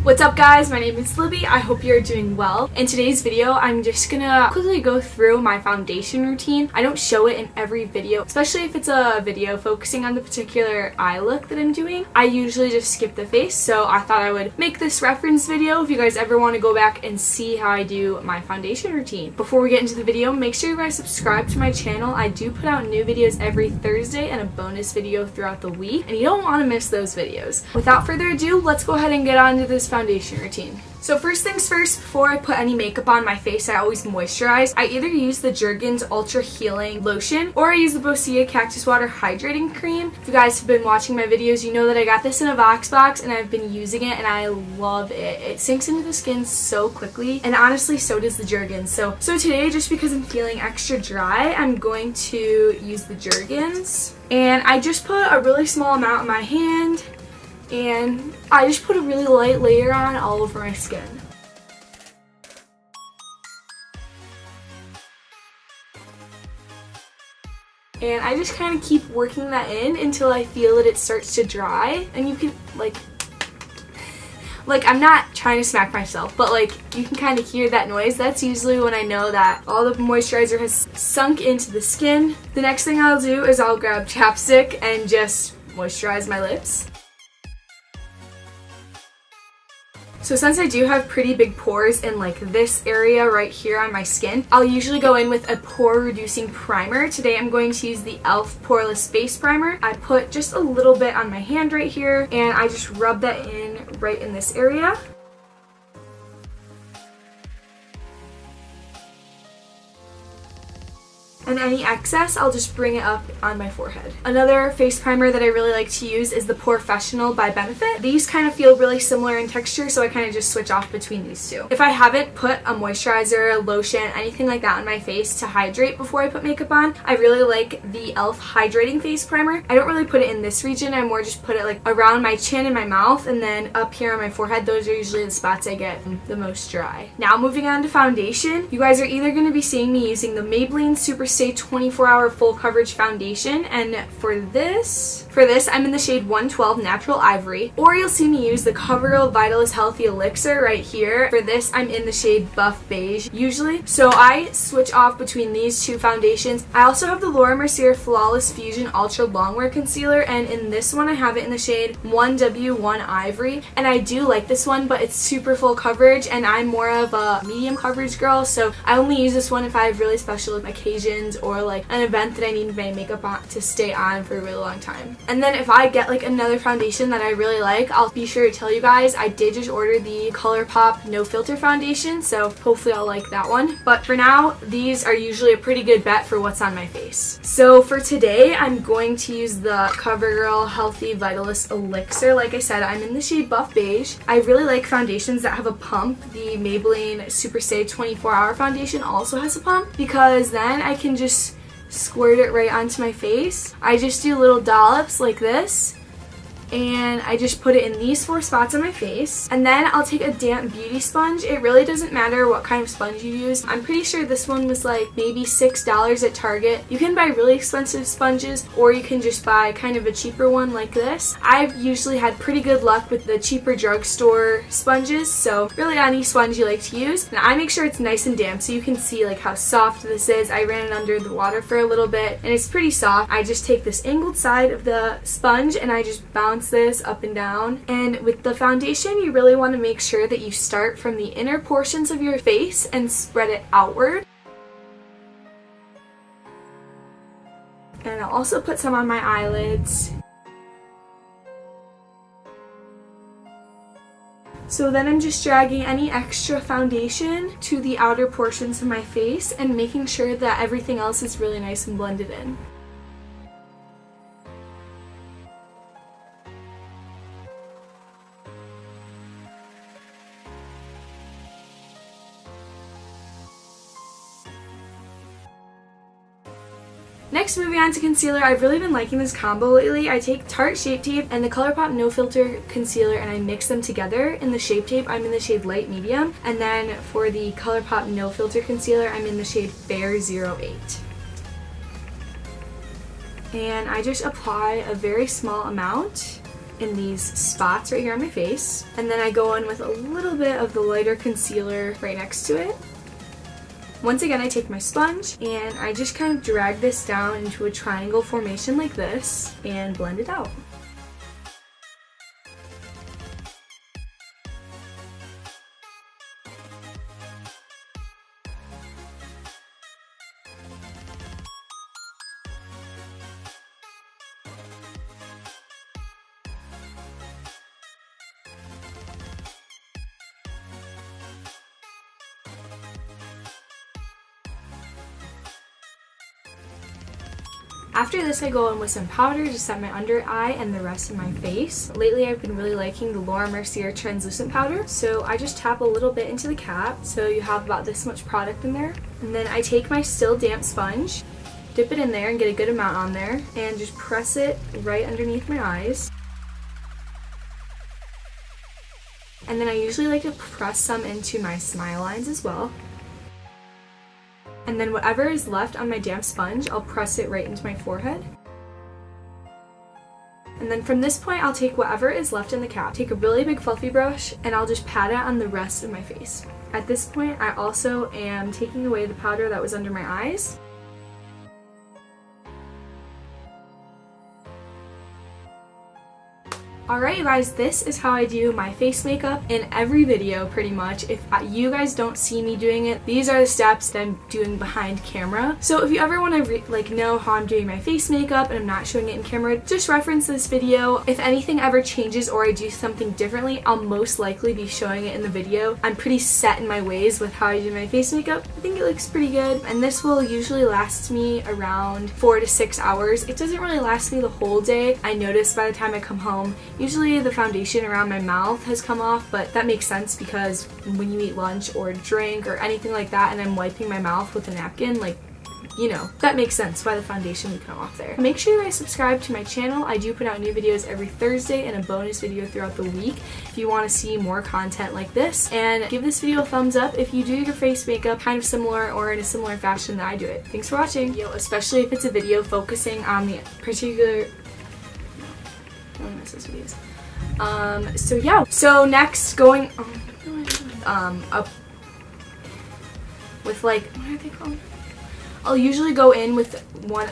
What's up guys, my name is Libby. I hope you're doing well. In today's video, I'm just gonna quickly go through my foundation routine. I don't show it in every video, especially if it's a video focusing on the particular eye look that I'm doing. I usually just skip the face, so I thought I would make this reference video if you guys ever want to go back and see how I do my foundation routine. Before we get into the video, make sure you guys subscribe to my channel. I do put out new videos every Thursday and a bonus video throughout the week, and you don't want to miss those videos. Without further ado, let's go ahead and get on to this foundation routine. So first things first, before I put any makeup on my face, I always moisturize. I either use the Jergens Ultra Healing Lotion or I use the Boscia Cactus Water Hydrating Cream. If you guys have been watching my videos, you know that I got this in a Vox box and I've been using it and I love it. It sinks into the skin so quickly, and honestly so does the Jergens. So today, just because I'm feeling extra dry, I'm going to use the Jergens. And I just put a really small amount in my hand, and I just put a really light layer on all over my skin. And I just kind of keep working that in until I feel that it starts to dry. And you can, like I'm not trying to smack myself, but you can kind of hear that noise. That's usually when I know that all the moisturizer has sunk into the skin. The next thing I'll do is I'll grab chapstick and just moisturize my lips. So since I do have pretty big pores in this area right here on my skin, I'll usually go in with a pore reducing primer. Today I'm going to use the e.l.f. Poreless Face Primer. I put just a little bit on my hand right here, and I just rub that in right in this area. And any excess, I'll just bring it up on my forehead. Another face primer that I really like to use is the Porefessional by Benefit. These kind of feel really similar in texture, so I kind of just switch off between these two. If I haven't put a moisturizer, lotion, anything like that on my face to hydrate before I put makeup on, I really like the e.l.f. Hydrating Face Primer. I don't really put it in this region, I more just put it around my chin and my mouth, and then up here on my forehead. Those are usually the spots I get the most dry. Now moving on to foundation, you guys are either going to be seeing me using the Maybelline Super Stay 24-Hour Full Coverage Foundation, and for this I'm in the shade 112 Natural Ivory, or you'll see me use the CoverGirl Vitalist Healthy Elixir right here. For this, I'm in the shade Buff Beige usually, so I switch off between these two foundations. I also have the Laura Mercier Flawless Fusion Ultra Longwear Concealer, and in this one I have it in the shade 1W1 Ivory, and I do like this one, but it's super full coverage, and I'm more of a medium coverage girl, so I only use this one if I have really special occasions or an event that I need my makeup on to stay on for a really long time. And then if I get another foundation that I really like, I'll be sure to tell you guys. I did just order the ColourPop No Filter foundation, so hopefully I'll like that one. But for now, these are usually a pretty good bet for what's on my face. So for today, I'm going to use the CoverGirl Healthy Vitalist Elixir. Like I said, I'm in the shade Buff Beige. I really like foundations that have a pump. The Maybelline Super Stay 24-Hour Foundation also has a pump, because then I can just squirt it right onto my face. I just do little dollops like this, and I just put it in these 4 spots on my face. And then I'll take a damp beauty sponge. It really doesn't matter what kind of sponge you use. I'm pretty sure this one was maybe $6 at Target. You can buy really expensive sponges, or you can just buy kind of a cheaper one like this. I've usually had pretty good luck with the cheaper drugstore sponges, so really any sponge you like to use. And I make sure it's nice and damp so you can see how soft this is. I ran it under the water for a little bit and it's pretty soft. I just take this angled side of the sponge and I just bounce this up and down. And with the foundation, you really want to make sure that you start from the inner portions of your face and spread it outward. And I'll also put some on my eyelids. So then I'm just dragging any extra foundation to the outer portions of my face and making sure that everything else is really nice and blended in. Next, moving on to concealer, I've really been liking this combo lately. I take Tarte Shape Tape and the ColourPop No Filter Concealer and I mix them together. In the Shape Tape, I'm in the shade Light Medium, and then for the ColourPop No Filter Concealer, I'm in the shade Fair 08. And I just apply a very small amount, in these spots right here on my face. And then I go in with a little bit of the lighter concealer right next to it. Once again, I take my sponge and I just kind of drag this down into a triangle formation like this and blend it out. After this, I go in with some powder to set my under eye and the rest of my face. Lately, I've been really liking the Laura Mercier translucent powder, so I just tap a little bit into the cap, so you have about this much product in there. And then I take my still damp sponge, dip it in there and get a good amount on there, and just press it right underneath my eyes. And then I usually like to press some into my smile lines as well. And then whatever is left on my damp sponge, I'll press it right into my forehead. And then from this point, I'll take whatever is left in the cap, take a really big fluffy brush, and I'll just pat it on the rest of my face. At this point, I also am taking away the powder that was under my eyes. Alright you guys, this is how I do my face makeup in every video pretty much. If you guys don't see me doing it, these are the steps that I'm doing behind camera. So if you ever want to know how I'm doing my face makeup and I'm not showing it in camera, just reference this video. If anything ever changes or I do something differently, I'll most likely be showing it in the video. I'm pretty set in my ways with how I do my face makeup. I think it looks pretty good, and this will usually last me around 4 to 6 hours. It doesn't really last me the whole day. I notice by the time I come home, usually the foundation around my mouth has come off, but that makes sense because when you eat lunch or drink or anything like that and I'm wiping my mouth with a napkin, like, you know, that makes sense why the foundation would come off there. Make sure you guys subscribe to my channel. I do put out new videos every Thursday and a bonus video throughout the week if you want to see more content like this. And give this video a thumbs up if you do your face makeup kind of similar or in a similar fashion that I do it. Thanks for watching. Especially if it's a video focusing on the particular... I don't miss those videos. So yeah. So next, going up with, like, what are they called? I'll usually go in with one